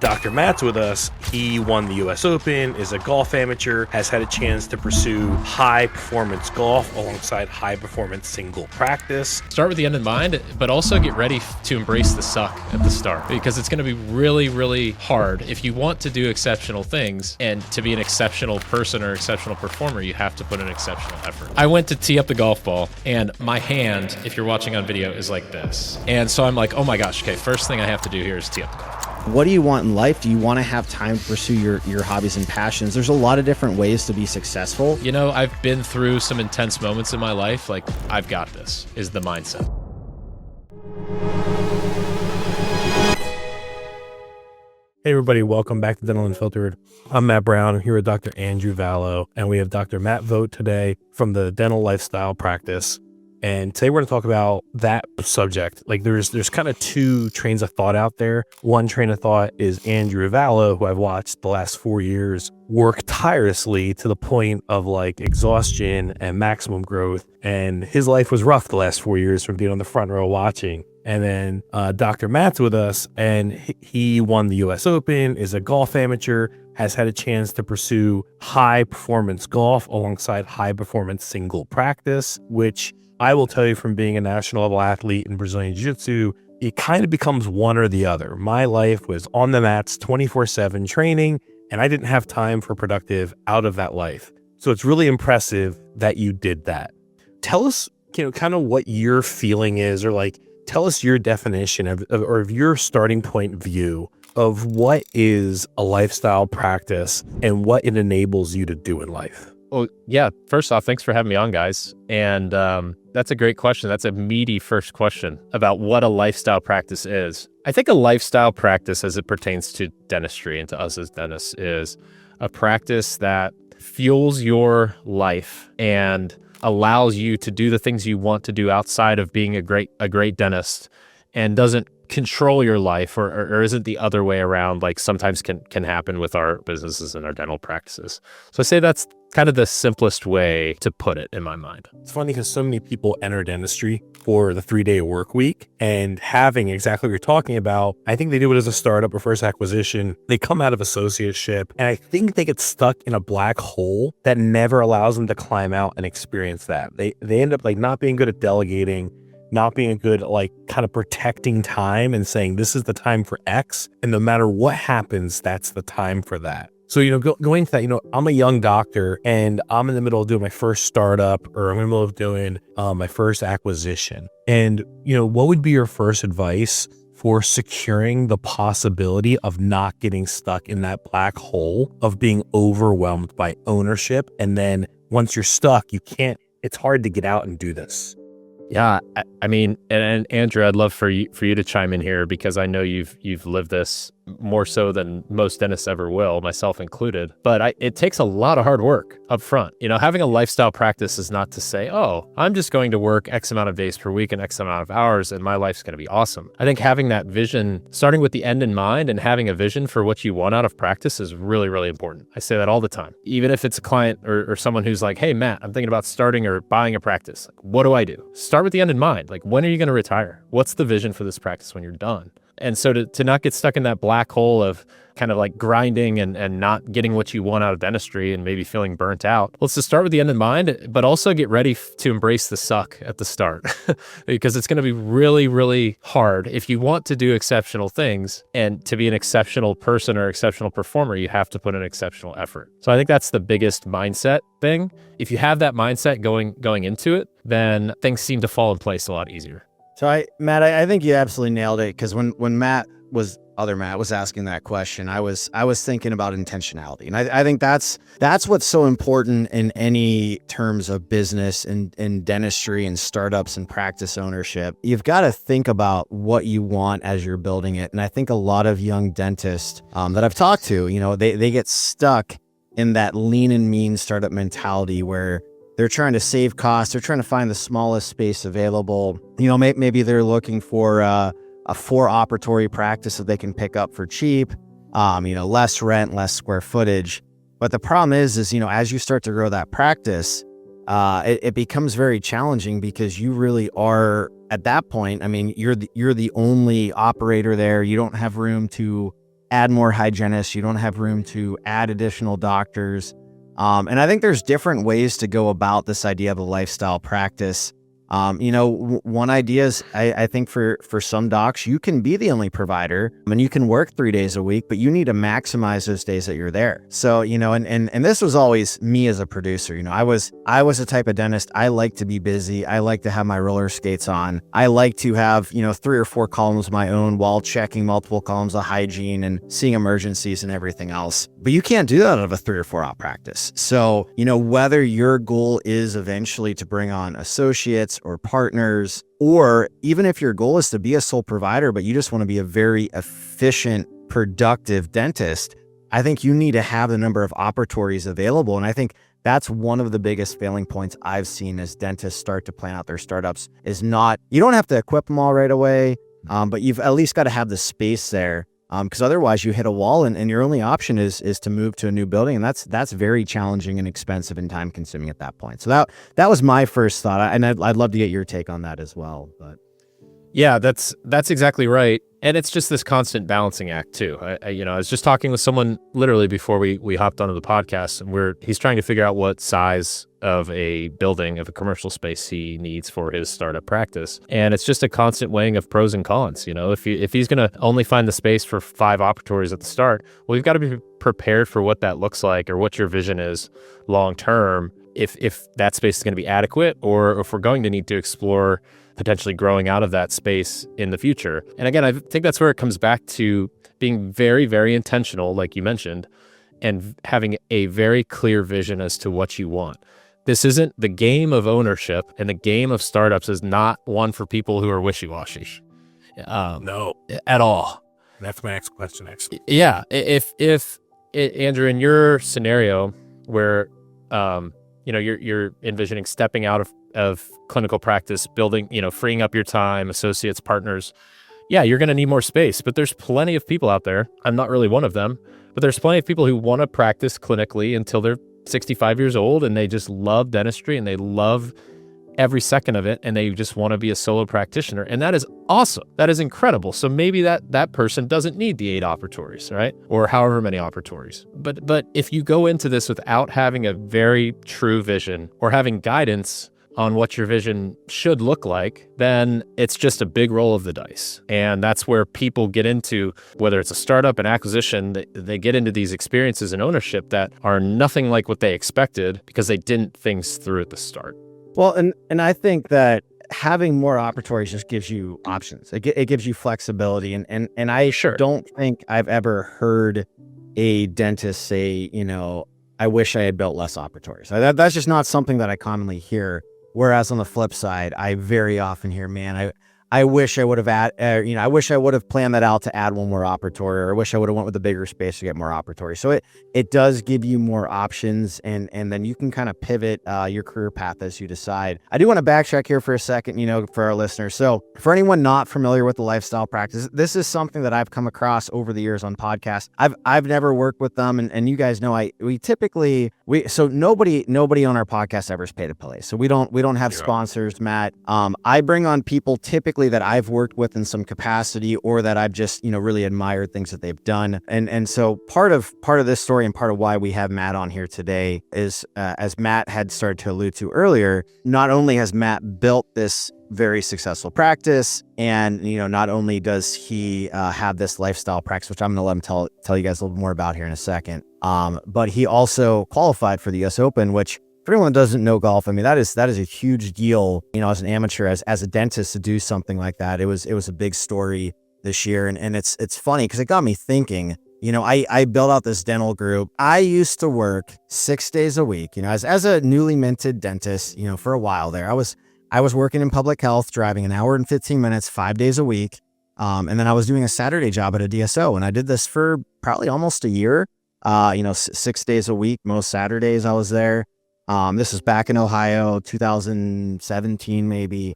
Dr. Matt's with us. He won the US Open, is a golf amateur, has had a chance to pursue high performance golf alongside high performance single practice. Start with the end in mind, but also get ready to embrace the suck at the start, because it's going to be really, really hard. If you want to do exceptional things and to be an exceptional person or exceptional performer, you have to put in exceptional effort. I went to tee up the golf ball and my hand, if you're watching on video, is like this. And so I'm like, oh my gosh, okay, first thing I have to do here is tee up the golf. What do you want in life? Do you want to have time to pursue your hobbies and passions? There's a lot of different ways to be successful. You know, I've been through some intense moments in my life. Like, I've got this, is the mindset. Hey everybody, welcome back to Dental Unfiltered. I'm Matt Brown. I'm here with Dr. Andrew Vallow, and we have Dr. Matt Vogt today from the Dental Lifestyle Practice. And today we're going to talk about that subject. Like there's kind of two trains of thought out there. One train of thought is Andrew Vallow, who I've watched the last 4 years work tirelessly to the point of like exhaustion and maximum growth. And his life was rough the last 4 years from being on the front row watching. And then Dr. Matt's with us, and he won the US Open, is a golf amateur, has had a chance to pursue high performance golf alongside high performance single practice, which I will tell you from being a national level athlete in Brazilian Jiu-Jitsu, it kind of becomes one or the other. My life was on the mats 24/7 training, and I didn't have time for productive out of that life. So it's really impressive that you did that. Tell us, kind of what your feeling is, or like, tell us your definition of your starting point view of what is a lifestyle practice and what it enables you to do in life. Well, yeah, first off, thanks for having me on, guys. And that's a great question. That's a meaty first question about what a lifestyle practice is. I think a lifestyle practice, as it pertains to dentistry and to us as dentists, is a practice that fuels your life and allows you to do the things you want to do outside of being a great dentist, and doesn't control your life or isn't the other way around, like sometimes can happen with our businesses and our dental practices. So I say that's kind of the simplest way to put it in my mind. It's funny because so many people enter dentistry for the 3-day work week, and having exactly what you're talking about, I think they do it as a startup or first acquisition. They come out of associateship, and I think they get stuck in a black hole that never allows them to climb out and experience that. They end up like not being good at delegating, not being good at like kind of protecting time and saying, this is the time for X. And no matter what happens, that's the time for that. So, going to that, I'm a young doctor and I'm in the middle of doing my first startup, or I'm in the middle of doing my first acquisition. And, what would be your first advice for securing the possibility of not getting stuck in that black hole of being overwhelmed by ownership? And then once you're stuck, it's hard to get out and do this. Yeah, I mean, and Andrew, I'd love for you to chime in here, because I know you've lived this more so than most dentists ever will, myself included. But it takes a lot of hard work up front. Having a lifestyle practice is not to say, oh, I'm just going to work X amount of days per week and X amount of hours and my life's going to be awesome. I think having that vision, starting with the end in mind and having a vision for what you want out of practice, is really, really important. I say that all the time. Even if it's a client or someone who's like, hey, Matt, I'm thinking about starting or buying a practice. Like, what do I do? Start with the end in mind. Like, when are you going to retire? What's the vision for this practice when you're done? And so to not get stuck in that black hole of kind of like grinding and not getting what you want out of dentistry and maybe feeling burnt out, let's just start with the end in mind, but also get ready to embrace the suck at the start, because it's going to be really, really hard. If you want to do exceptional things and to be an exceptional person or exceptional performer, you have to put in exceptional effort. So I think that's the biggest mindset thing. If you have that mindset going into it, then things seem to fall in place a lot easier. So Matt, I think you absolutely nailed it, because when Matt was asking that question, I was thinking about intentionality. And I think that's what's so important in any terms of business and dentistry and startups and practice ownership. You've got to think about what you want as you're building it. And I think a lot of young dentists that I've talked to, they get stuck in that lean and mean startup mentality where they're trying to save costs. They're trying to find the smallest space available. Maybe they're looking for a 4-operatory practice that they can pick up for cheap, less rent, less square footage. But the problem is, as you start to grow that practice, it becomes very challenging, because you really are at that point. I mean, you're the only operator there. You don't have room to add more hygienists. You don't have room to add additional doctors. And I think there's different ways to go about this idea of a lifestyle practice. One idea is I think for some docs, you can be the only provider and you can work 3 days a week, but you need to maximize those days that you're there. So, and this was always me as a producer. I was a type of dentist. I like to be busy. I like to have my roller skates on. I like to have, 3 or 4 columns of my own while checking multiple columns of hygiene and seeing emergencies and everything else. But you can't do that out of a 3 or 4 hour practice. So, whether your goal is eventually to bring on associates or partners, or even if your goal is to be a sole provider, but you just want to be a very efficient, productive dentist, I think you need to have the number of operatories available. And I think that's one of the biggest failing points I've seen as dentists start to plan out their startups is you don't have to equip them all right away, but you've at least got to have the space there. Because otherwise you hit a wall and your only option is to move to a new building. And that's very challenging and expensive and time consuming at that point. So that was my first thought. And I'd love to get your take on that as well. But yeah, that's exactly right. And it's just this constant balancing act too. I was just talking with someone literally before we hopped onto the podcast, and he's trying to figure out what size of a building, of a commercial space he needs for his startup practice. And it's just a constant weighing of pros and cons. If he's going to only find the space for 5 operatories at the start, well, you've got to be prepared for what that looks like or what your vision is long term, if that space is going to be adequate, or if we're going to need to explore potentially growing out of that space in the future. And again, I think that's where it comes back to being very, very intentional, like you mentioned, and having a very clear vision as to what you want. This isn't the game of ownership, and the game of startups is not one for people who are wishy-washy. No, at all. That's my next question, actually. Yeah. If Andrew, in your scenario where, you're envisioning stepping out of clinical practice, building, freeing up your time, associates, partners, yeah, you're going to need more space. But there's plenty of people out there. I'm not really one of them, but there's plenty of people who want to practice clinically until they're 65 years old, and they just love dentistry and they love every second of it, and they just want to be a solo practitioner. And that is awesome. That is incredible. So maybe that person doesn't need the 8 operatories, right? Or however many operatories. But if you go into this without having a very true vision or having guidance on what your vision should look like, then it's just a big roll of the dice. And that's where people get into, whether it's a startup, an acquisition, they get into these experiences and ownership that are nothing like what they expected because they didn't think things through at the start. Well, and I think that having more operatories just gives you options. It gives you flexibility. And I don't think I've ever heard a dentist say, I wish I had built less operatories. That's just not something that I commonly hear. Whereas on the flip side, I very often hear, man, I wish I would have I wish I would have planned that out to add one more operatory, or I wish I would have went with a bigger space to get more operatory. So it does give you more options, and then you can kind of pivot your career path as you decide. I do want to backtrack here for a second, for our listeners. So for anyone not familiar with the lifestyle practice, this is something that I've come across over the years on podcasts. I've never worked with them, and you guys know so nobody on our podcast ever is paid to play. So we don't have sponsors, Matt. I bring on people typically that I've worked with in some capacity, or that I've just, really admired things that they've done. And so part of this story and part of why we have Matt on here today is, as Matt had started to allude to earlier, not only has Matt built this very successful practice, and, not only does he have this lifestyle practice, which I'm going to let him tell you guys a little more about here in a second, but he also qualified for the US Open, which, for anyone that doesn't know golf, I mean, that is a huge deal, as an amateur, as a dentist, to do something like that. It was a big story this year. And it's funny because it got me thinking, I built out this dental group. I used to work 6 days a week, as a newly minted dentist, for a while there. I was working in public health, driving an hour and 15 minutes, 5 days a week. And then I was doing a Saturday job at a DSO. And I did this for probably almost a year, 6 days a week, most Saturdays I was there. This is back in Ohio, 2017, maybe.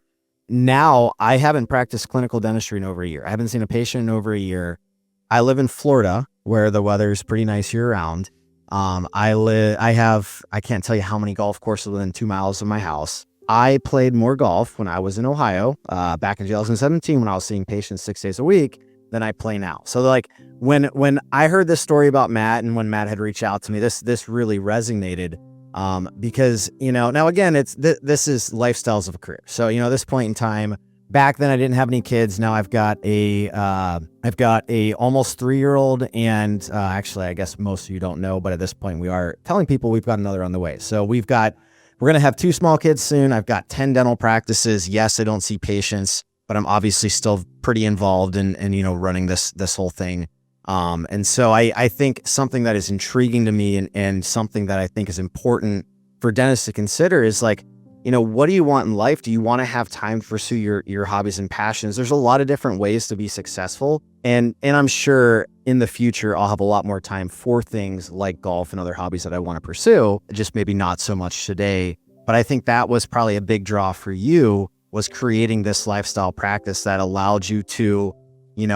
Now, I haven't practiced clinical dentistry in over a year. I haven't seen a patient in over a year. I live in Florida, where the weather is pretty nice year round. I can't tell you how many golf courses within 2 miles of my house. I played more golf when I was in Ohio, back in 2017, when I was seeing patients 6 days a week, than I play now. So like when I heard this story about Matt and when Matt had reached out to me, this really resonated. Because, now again, this is lifestyles of a career. So, at this point in time, back then I didn't have any kids. Now I've got a almost 3-year-old. And, actually, I guess most of you don't know, but at this point we are telling people we've got another on the way. So we're going to have 2 small kids soon. I've got 10 dental practices. Yes, I don't see patients, but I'm obviously still pretty involved in running this whole thing. And so I think something that is intriguing to me and something that I think is important for dentists to consider is like, what do you want in life? Do you want to have time to pursue your hobbies and passions? There's a lot of different ways to be successful. And I'm sure in the future, I'll have a lot more time for things like golf and other hobbies that I want to pursue, just maybe not so much today. But I think that was probably a big draw for you, was creating this lifestyle practice that allowed you to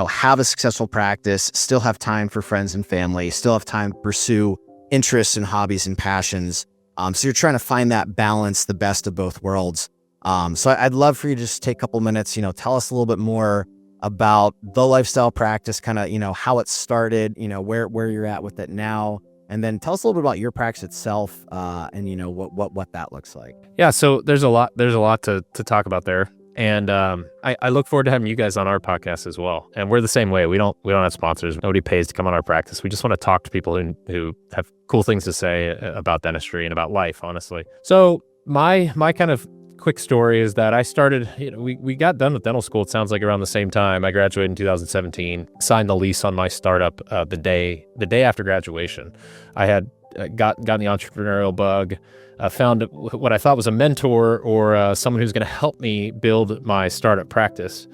have a successful practice, still have time for friends and family, still have time to pursue interests and hobbies and passions. So you're trying to find that balance, the best of both worlds. So I'd love for you to just take a couple minutes, tell us a little bit more about the lifestyle practice, kind of, how it started, where you're at with it now, and then tell us a little bit about your practice itself, and what that looks like. Yeah. So there's a lot to talk about there. And I look forward to having you guys on our podcast as well. And we're the same way. We don't have sponsors. Nobody pays to come on our practice. We just want to talk to people who have cool things to say about dentistry and about life, honestly. So my kind of quick story is that I started, we got done with dental school, it sounds like around the same time. I graduated in 2017, signed the lease on my startup the day after graduation. I had gotten the entrepreneurial bug. Found what I thought was a mentor or someone who's going to help me build my startup practice.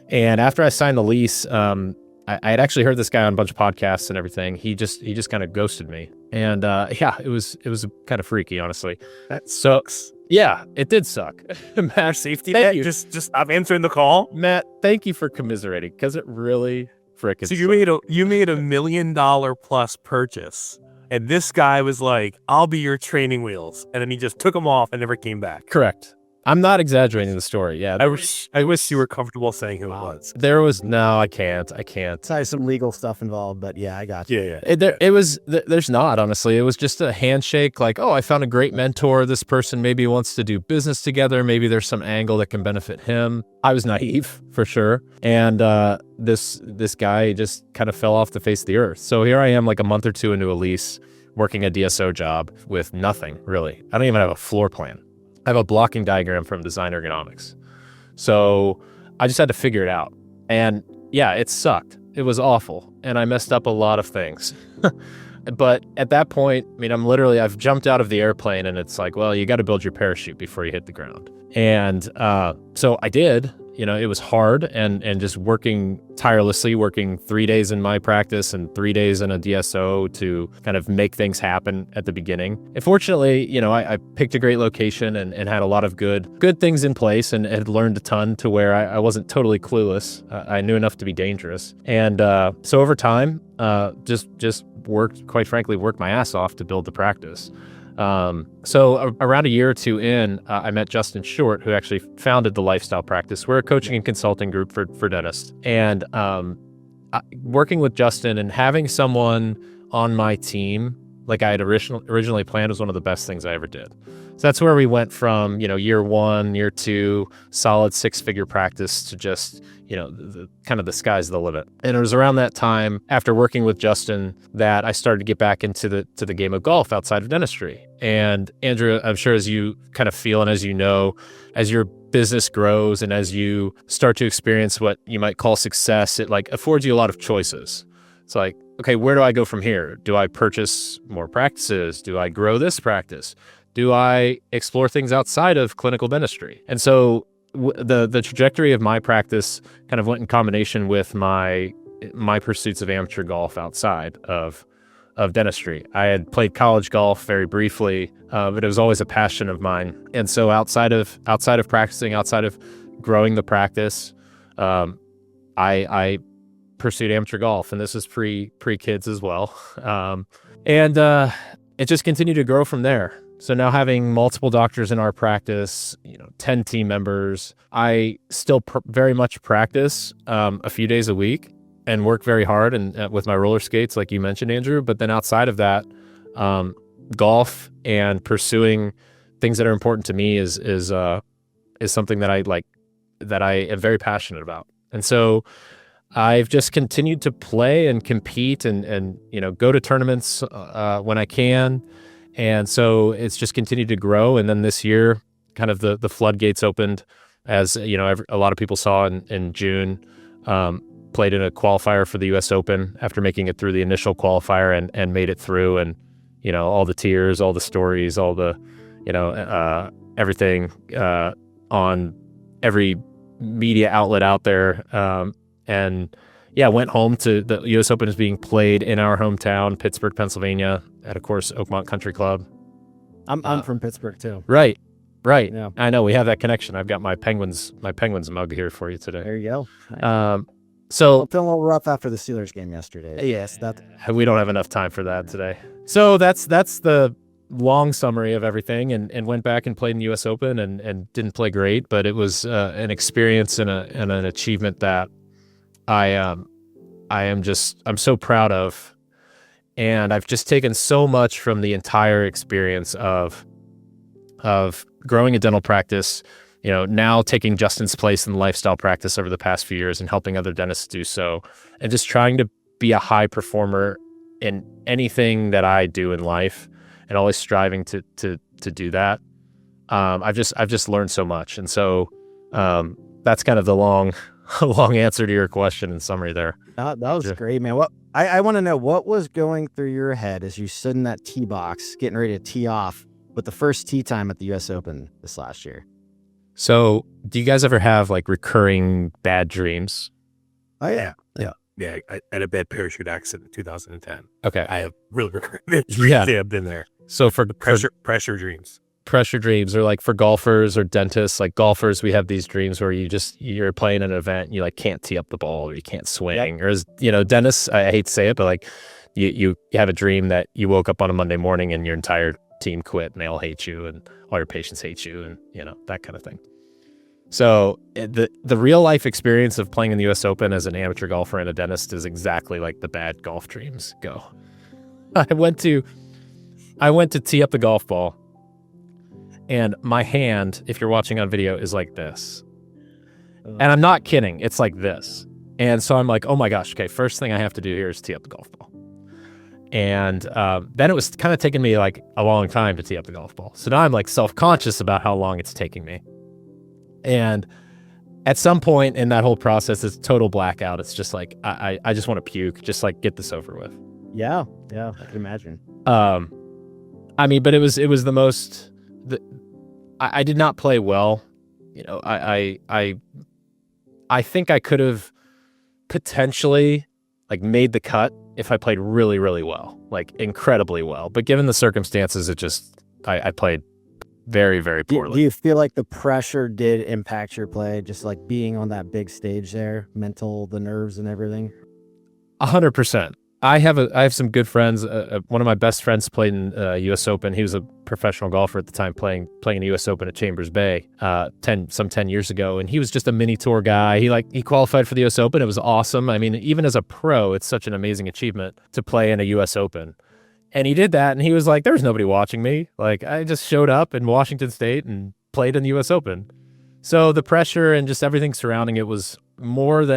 And after I signed the lease, I had actually heard this guy on a bunch of podcasts and everything. He just kind of ghosted me. And it was kind of freaky, honestly. That sucks. Yeah, it did suck. Matt, Safety net. Just stop answering the call. Matt, thank you for commiserating, because it really frickin' So you made a $1 million plus purchase. And this guy was like, I'll be your training wheels. And then he just took them off and never came back. Correct. I'm not exaggerating the story. Yeah. I wish you were comfortable saying who it was. I can't. Sorry, some legal stuff involved, but yeah, I got you. Yeah. There's not, honestly. It was just a handshake, like, oh, I found a great mentor. This person maybe wants to do business together. Maybe there's some angle that can benefit him. I was naive, for sure. And this guy just kind of fell off the face of the earth. So here I am, like a month or two into a lease, working a DSO job with nothing, really. I don't even have a floor plan. I have a blocking diagram from design ergonomics. So I just had to figure it out. And yeah, it sucked. It was awful. And I messed up a lot of things. But at that point, I've jumped out of the airplane and it's like, well, you got to build your parachute before you hit the ground. And so I did. It was hard and just working tirelessly, working 3 days in my practice and 3 days in a DSO to kind of make things happen at the beginning. And fortunately, I picked a great location and had a lot of good things in place and had learned a ton to where I wasn't totally clueless. I knew enough to be dangerous. And so over time, just worked my ass off to build the practice. So around a year or two in, I met Justin Short, who actually founded the Lifestyle Practice. We're a coaching and consulting group for dentists. And working with Justin and having someone on my team, like I had originally planned, was one of the best things I ever did. So that's where we went from, year one, year two, solid 6-figure practice to just, the sky's the limit. And it was around that time, after working with Justin, that I started to get back into the game of golf outside of dentistry. And Andrew, I'm sure as you kind of feel and as you know, as your business grows and as you start to experience what you might call success, it like affords you a lot of choices. It's like, okay, where do I go from here? Do I purchase more practices? Do I grow this practice? Do I explore things outside of clinical dentistry? And so the trajectory of my practice kind of went in combination with my pursuits of amateur golf outside of dentistry. I had played college golf very briefly, but it was always a passion of mine. And so outside of practicing, outside of growing the practice, I pursued amateur golf, and this is pre-kids as well. And it just continued to grow from there. So now having multiple doctors in our practice, 10 team members, I still very much practice a few days a week. work very hard and with my roller skates, like you mentioned, Andrew. But then outside of that, golf and pursuing things that are important to me is something that I like, that I am very passionate about. And so I've just continued to play and compete and go to tournaments when I can. And so it's just continued to grow. And then this year, kind of the floodgates opened, as a lot of people saw in June. Played in a qualifier for the U.S. Open after making it through the initial qualifier and made it through. And all the tears, all the stories, all the everything on every media outlet out there. And went home to the U.S. Open is being played in our hometown, Pittsburgh, Pennsylvania, at, of course, Oakmont Country Club. I'm from Pittsburgh too. Right. Yeah. I know, we have that connection. I've got my Penguins mug here for you today. There you go. So I'm feeling a little rough after the Steelers game yesterday. Yes, we don't have enough time for that today. So that's the long summary of everything, and went back and played in the U.S. Open and didn't play great, but it was an experience and an achievement that I'm so proud of. And I've just taken so much from the entire experience of growing a dental practice, now taking Justin's place in the lifestyle practice over the past few years and helping other dentists do so, and just trying to be a high performer in anything that I do in life, and always striving to do that. I've just learned so much. And so that's kind of the long answer to your question in summary there. That was great, man. I want to know what was going through your head as you stood in that tee box getting ready to tee off with the first tee time at the U.S. Open this last year. So do you guys ever have like recurring bad dreams? Oh, yeah. Yeah, I had a bad parachute accident in 2010. Okay. I have really recurring dreams. Yeah. I've been there. So for Pressure dreams. Pressure dreams, or like for golfers or dentists, like golfers, we have these dreams where you're playing an event and you like can't tee up the ball, or you can't swing. Yep. Or as dentists, I hate to say it, but like you have a dream that you woke up on a Monday morning and your entire team quit and they all hate you and all your patients hate you, and that kind of thing. So the real life experience of playing in the U.S. Open as an amateur golfer and a dentist is exactly like the bad golf dreams go. I went to tee up the golf ball, and my hand, if you're watching on video, is like this. And I'm not kidding. It's like this. And so I'm like, oh my gosh, okay, first thing I have to do here is tee up the golf ball. And then it was kind of taking me like a long time to tee up the golf ball. So now I'm like self-conscious about how long it's taking me. And at some point in that whole process, it's total blackout. It's just like, I just want to puke, just like get this over with. Yeah, I can imagine. I mean, but it was the most, I did not play well. I think I could have potentially like made the cut if I played really, really well, like incredibly well. But given the circumstances, I played very, very poorly. Do you feel like the pressure did impact your play, just like being on that big stage there, the nerves and everything? 100%. I have some good friends. One of my best friends played in U.S. Open. He was a professional golfer at the time, playing in the U.S. Open at Chambers Bay 10 years ago, and he was just a mini tour guy. He qualified for the U.S. Open. It was awesome. I mean, even as a pro, it's such an amazing achievement to play in a U.S. Open. And he did that, and he was like, "There was nobody watching me. Like, I just showed up in Washington State and played in the U.S. Open." So the pressure and just everything surrounding it was more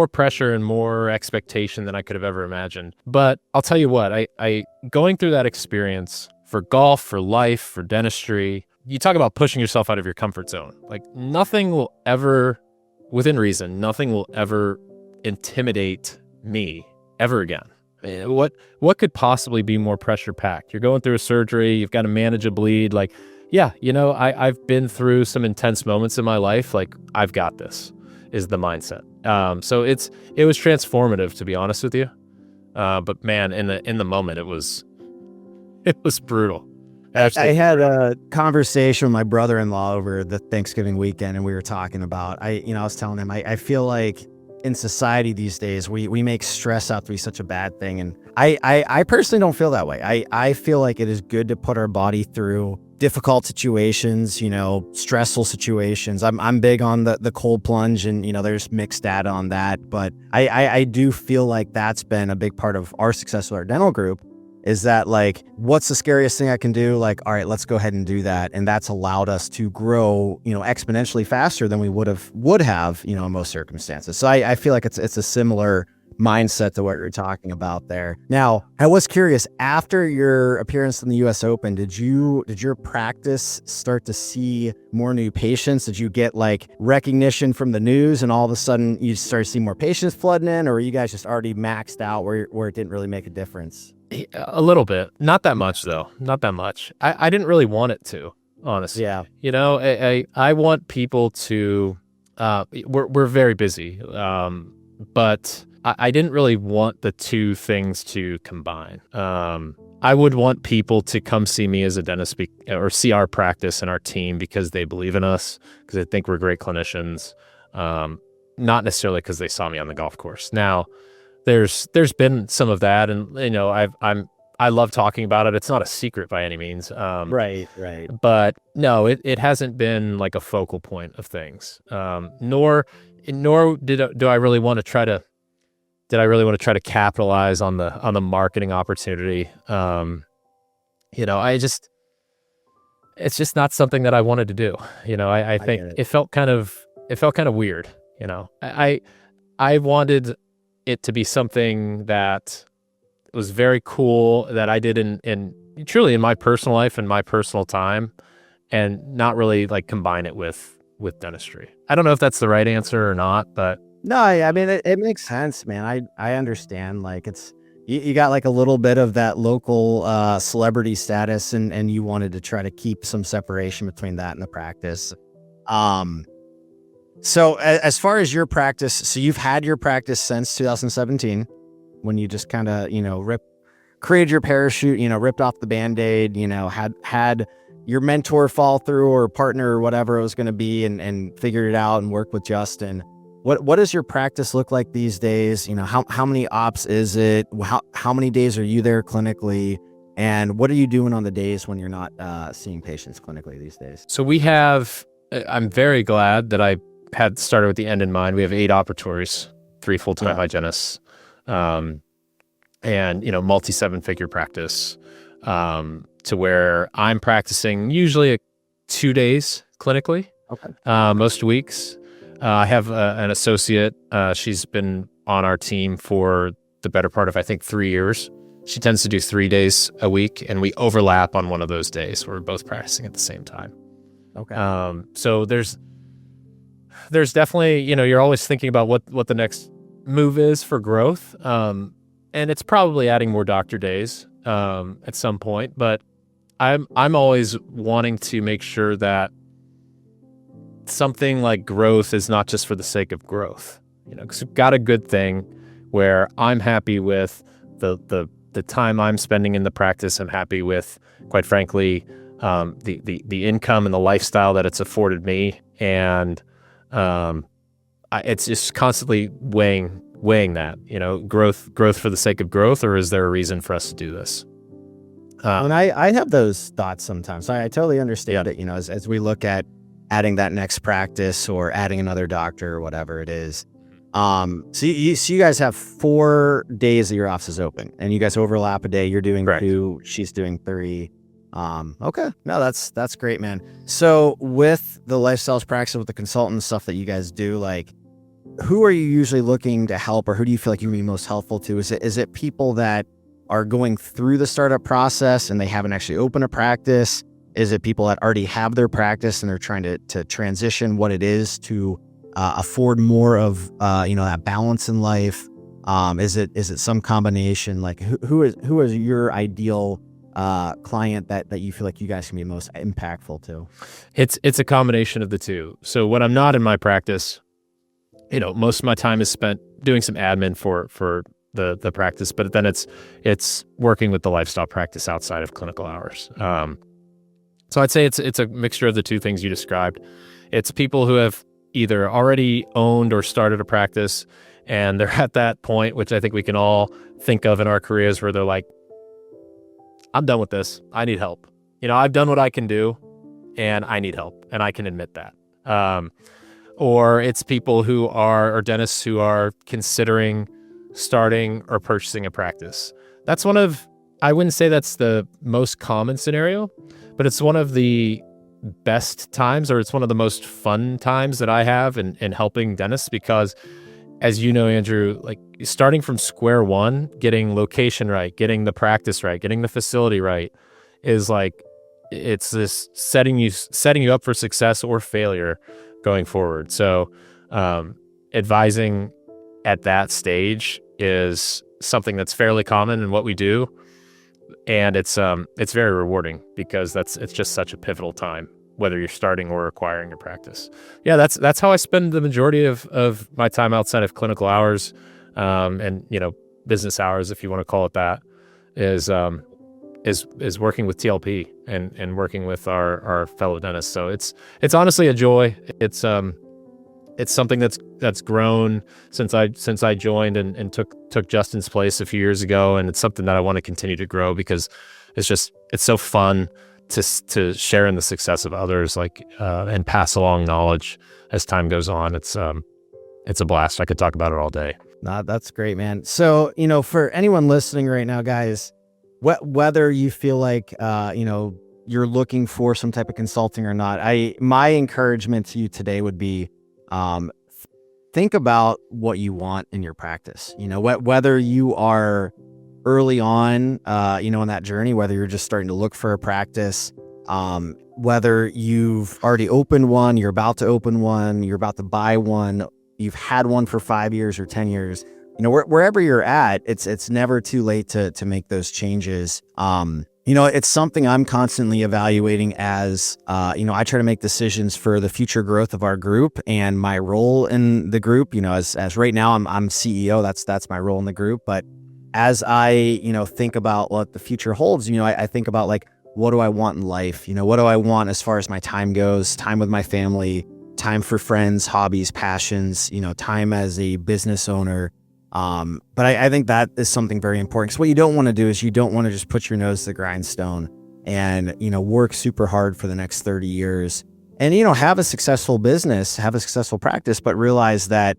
pressure and more expectation than I could have ever imagined. But I'll tell you what, I going through that experience for golf, for life, for dentistry, you talk about pushing yourself out of your comfort zone. Like nothing will ever, within reason, nothing will ever intimidate me ever again. I mean, what could possibly be more pressure packed? You're going through a surgery, you've got to manage a bleed. Like, yeah, I've been through some intense moments in my life. Like, I've got this, is the mindset. So it was transformative, to be honest with you. But man, in the moment, it was brutal. I had a conversation with my brother-in-law over the Thanksgiving weekend, and we were talking about, I was telling him, I feel like in society these days, we make stress out to be such a bad thing. And I personally don't feel that way. I feel like it is good to put our body through difficult situations, stressful situations. I'm big on the cold plunge, and, there's mixed data on that. But I do feel like that's been a big part of our success with our dental group, is that, like, what's the scariest thing I can do? Like, all right, let's go ahead and do that. And that's allowed us to grow, exponentially faster than we would have, in most circumstances. So I feel like it's a similar mindset to what you're talking about there. Now, I was curious, after your appearance in the US Open, did your practice start to see more new patients? Did you get like recognition from the news and all of a sudden you start to see more patients flooding in, or were you guys just already maxed out where it didn't really make a difference? A little bit. Not that much, though. Not that much. I didn't really want it to, honestly. Yeah. I want people to, we're very busy, but I didn't really want the two things to combine. I would want people to come see me as a dentist or see our practice and our team because they believe in us, because they think we're great clinicians, not necessarily because they saw me on the golf course. Now, there's been some of that, and I love talking about it. It's not a secret by any means. Right. But no, it hasn't been like a focal point of things. Nor do I really want to try to. Did I really want to try to capitalize on the marketing opportunity? It's just not something that I wanted to do. I think it felt kind of weird. I wanted it to be something that was very cool that I did in truly in my personal life and my personal time, and not really like combine it with dentistry. I don't know if that's the right answer or not, but No, I mean, it makes sense, man. I understand. Like, it's you got like a little bit of that local celebrity status, and you wanted to try to keep some separation between that and the practice. So as far as your practice, so you've had your practice since 2017, when you just kind of, created your parachute, ripped off the Band-Aid, had your mentor fall through, or partner, or whatever it was going to be, and figured it out and worked with Justin. What does your practice look like these days? How many ops is it? How many days are you there clinically? And what are you doing on the days when you're not seeing patients clinically these days? So I'm very glad that I had started with the end in mind. We have 8 operatories, 3 full-time hygienists, and, multi 7-figure practice, to where I'm practicing usually 2 days clinically, most weeks. I have an associate. She's been on our team for the better part of, I think, 3 years. She tends to do 3 days a week, and we overlap on one of those days. We're both practicing at the same time. Okay. So there's definitely, you're always thinking about what the next move is for growth. And it's probably adding more doctor days at some point, but I'm always wanting to make sure that something like growth is not just for the sake of growth, because we've got a good thing where I'm happy with the time I'm spending in the practice. I'm happy with, quite frankly, the income and the lifestyle that it's afforded me. And it's just constantly weighing that, growth for the sake of growth, or is there a reason for us to do this? And I have those thoughts sometimes. I totally understand it, as we look at adding that next practice or adding another doctor or whatever it is. So you guys have 4 days that your office is open, and you guys overlap a day. You're doing Correct. 2, she's doing 3. Okay. No, that's great, man. So with the lifestyles practice, with the consultant stuff that you guys do, like, who are you usually looking to help, or who do you feel like you would be most helpful to? Is it people that are going through the startup process and they haven't actually opened a practice? Is it people that already have their practice and they're trying to transition what it is to afford more of that balance in life? Is it some combination? Like, who is your ideal client that you feel like you guys can be most impactful to? It's a combination of the two. So when I'm not in my practice, most of my time is spent doing some admin for the practice, but then it's working with the lifestyle practice outside of clinical hours. So I'd say it's a mixture of the two things you described. It's people who have either already owned or started a practice, and they're at that point, which I think we can all think of in our careers, where they're like, I'm done with this. I need help. I've done what I can do, and I need help, and I can admit that. Or it's people or dentists who are considering starting or purchasing a practice. I wouldn't say that's the most common scenario, but it's one of the best times, or it's one of the most fun times that I have in helping dentists, because as you know, Andrew, like starting from square one, getting location right, getting the practice right, getting the facility right, is like, it's this setting you up for success or failure going forward. So advising at that stage is something that's fairly common in what we do, and it's very rewarding, because it's just such a pivotal time, whether you're starting or acquiring your practice. Yeah, that's how I spend the majority of my time outside of clinical hours, and business hours, if you want to call it that, is working with TLP and working with our fellow dentists. So it's honestly a joy. It's something that's grown since I joined and took Justin's place a few years ago, and it's something that I want to continue to grow, because it's so fun to share in the success of others, and pass along knowledge as time goes on. It's a blast. I could talk about it all day. Nah, that's great, man. So, for anyone listening right now, guys, whether you feel like, you're looking for some type of consulting or not, my encouragement to you today would be, think about what you want in your practice. Whether you are early on, in that journey, whether you're just starting to look for a practice, whether you've already opened one, you're about to open one, you're about to buy one, you've had one for 5 years or 10 years, wherever you're at, it's never too late to make those changes. It's something I'm constantly evaluating as, I try to make decisions for the future growth of our group and my role in the group. As right now I'm CEO, that's my role in the group. But as I, think about what the future holds, I think about like, what do I want in life? What do I want as far as my time goes, time with my family, time for friends, hobbies, passions, time as a business owner. But I think that is something very important, because what you don't want to do is you don't want to just put your nose to the grindstone and, work super hard for the next 30 years and, have a successful business, have a successful practice, but realize that,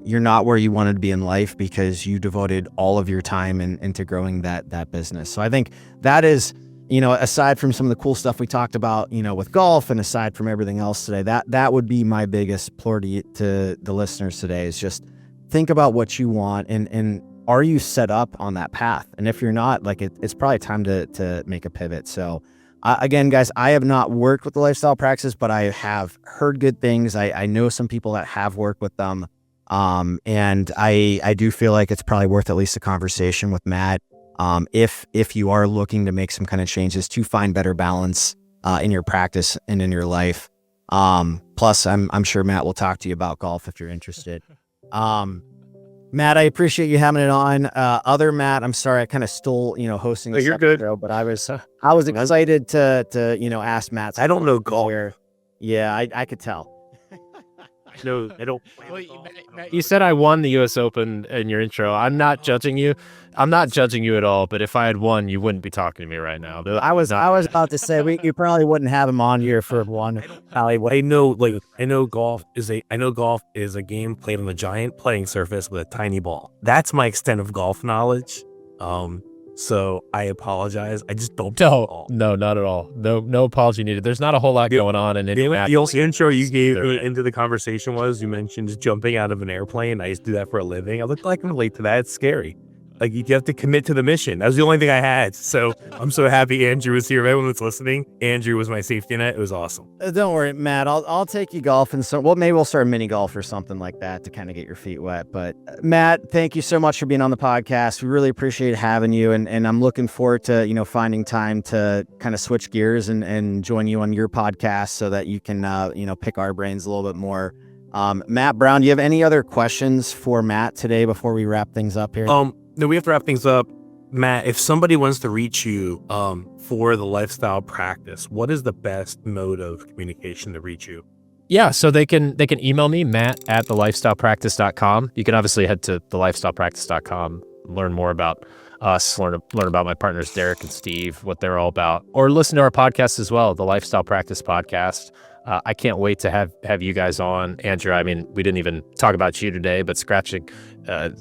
you're not where you wanted to be in life because you devoted all of your time into growing that business. So I think that is, aside from some of the cool stuff we talked about, with golf, and aside from everything else today, that would be my biggest plea to the listeners today, is just think about what you want and are you set up on that path? And if you're not, like it's probably time to make a pivot. So again, guys, I have not worked with the lifestyle practices, but I have heard good things. I know some people that have worked with them. And I do feel like it's probably worth at least a conversation with Matt. If you are looking to make some kind of changes to find better balance, in your practice and in your life. Plus I'm sure Matt will talk to you about golf if you're interested. Matt, I appreciate you having it on. Other Matt, I'm sorry, I kind of stole, hosting this You're good. show, but I was excited to ask Matt. I don't know golf. Yeah, I could tell. No, I don't. You said I won the U.S. Open in your intro. I'm not judging you. I'm not judging you at all. But if I had won, you wouldn't be talking to me right now. I was about to say you probably wouldn't have him on here for one. I know golf is a game played on a giant playing surface with a tiny ball. That's my extent of golf knowledge. So I apologize. I just don't. No, not at all. No apology needed. There's not a whole lot going on. And the intro you gave into the conversation was, you mentioned just jumping out of an airplane. I used to do that for a living. I look like I can relate to that. It's scary. Like, you have to commit to the mission. That was the only thing I had. So I'm so happy Andrew was here. Everyone that's listening, Andrew was my safety net. It was awesome. Don't worry, Matt. I'll take you golfing. Maybe we'll start mini golf or something like that to kind of get your feet wet. But Matt, thank you so much for being on the podcast. We really appreciate having you. And I'm looking forward to, finding time to kind of switch gears and join you on your podcast so that you can, pick our brains a little bit more. Matt Brown, do you have any other questions for Matt today before we wrap things up here? No, we have to wrap things up. Matt, if somebody wants to reach you for the lifestyle practice, what is the best mode of communication to reach you? Yeah, so they can email me, matt@thelifestylepractice.com. You can obviously head to thelifestylepractice.com, learn more about us, learn about my partners, Derek and Steve, what they're all about, or listen to our podcast as well, the Lifestyle Practice Podcast. I can't wait to have you guys on. Andrew, I mean, we didn't even talk about you today, but scratching I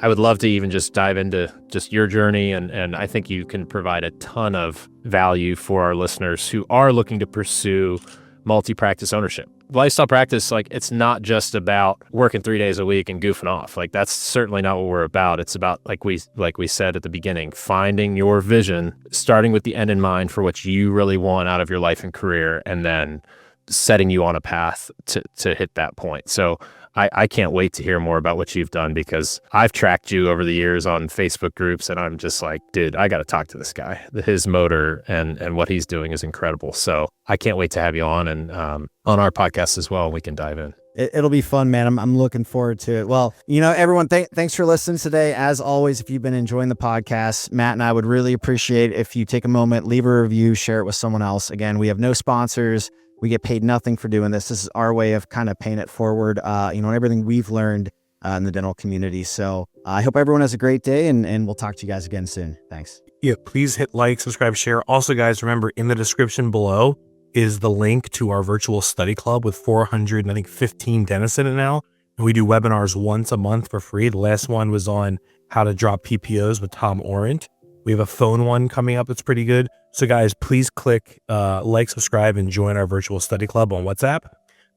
would love to even just dive into just your journey. And I think you can provide a ton of value for our listeners who are looking to pursue multi-practice ownership. Lifestyle practice, like, it's not just about working 3 days a week and goofing off. Like, that's certainly not what we're about. It's about, like we said at the beginning, finding your vision, starting with the end in mind for what you really want out of your life and career, and then setting you on a path to hit that point. So I can't wait to hear more about what you've done, because I've tracked you over the years on Facebook groups, and I'm just like, dude, I got to talk to this guy. His motor and what he's doing is incredible. So I can't wait to have you on, and on our podcast as well. We can dive in. It'll be fun, man. I'm looking forward to it. Well, everyone, thanks for listening today. As always, if you've been enjoying the podcast, Matt and I would really appreciate if you take a moment, leave a review, share it with someone else. Again, we have no sponsors. We get paid nothing for doing this. This is our way of kind of paying it forward, everything we've learned in the dental community. So I hope everyone has a great day, and we'll talk to you guys again soon. Thanks. Yeah, please hit like, subscribe, share. Also, guys, remember, in the description below is the link to our virtual study club with 415 dentists in it now. And we do webinars once a month for free. The last one was on how to drop PPOs with Tom Orant. We have a phone one coming up that's pretty good. So guys, please click like, subscribe, and join our virtual study club on WhatsApp.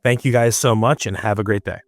Thank you guys so much, and have a great day.